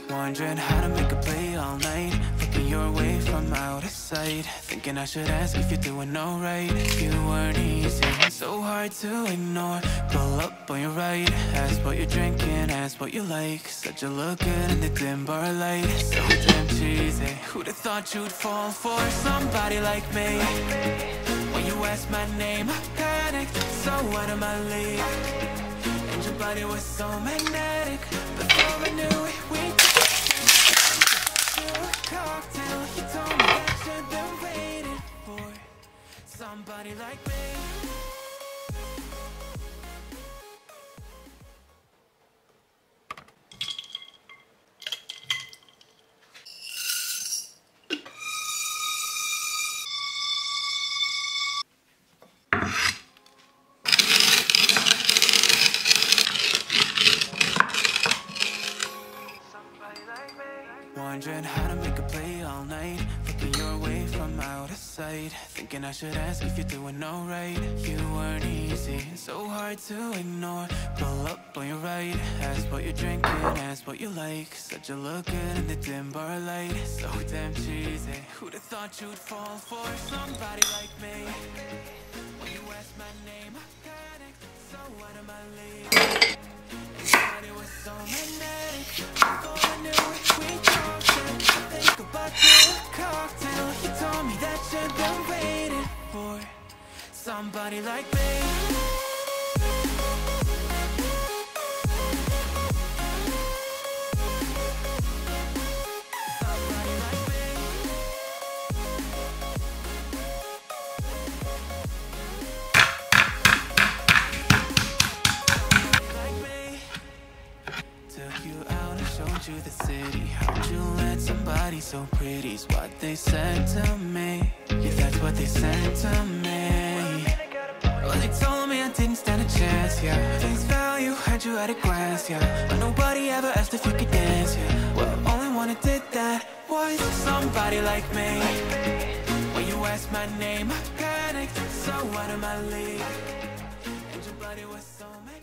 Wondering how to make a play all night, looking your way from out of sight, thinking I should ask if you're doing alright. You weren't easy, so hard to ignore. Pull up on your right, ask what you're drinking, ask what you like. Said you look good in the dim bar light, so damn cheesy. Who'd have thought you'd fall for somebody like me? When you asked my name, I panicked, so out of my league. And your body was so magnetic, before I knew it, we cocktail. You told me that you've been waiting for somebody like me. Wondering how to make a play all night, looking your way from out of sight, thinking I should ask if you're doing alright. You weren't easy, so hard to ignore. Pull up on your right, ask what you're drinking, ask what you like. Said you look good in the dim bar light, so damn cheesy. Who'd have thought you'd fall for somebody like me? When you asked my name, I panicked, so out of my league. And your body was so magnetic, before I knew it, we talked. I think about your cocktail. You told me that you've been waiting for somebody like me. Somebody like me. Like me. Took you out and showed you the city. How'd you let somebody so pretty's what they said to me? Yeah, that's what they said to me. Well, they told me I didn't stand a chance, yeah. Face value, had you at a glance, yeah. But nobody ever asked if you could dance, yeah. Well, only one who did that was somebody like me. When you asked my name, I panicked, so out of my league. And your body was so mad.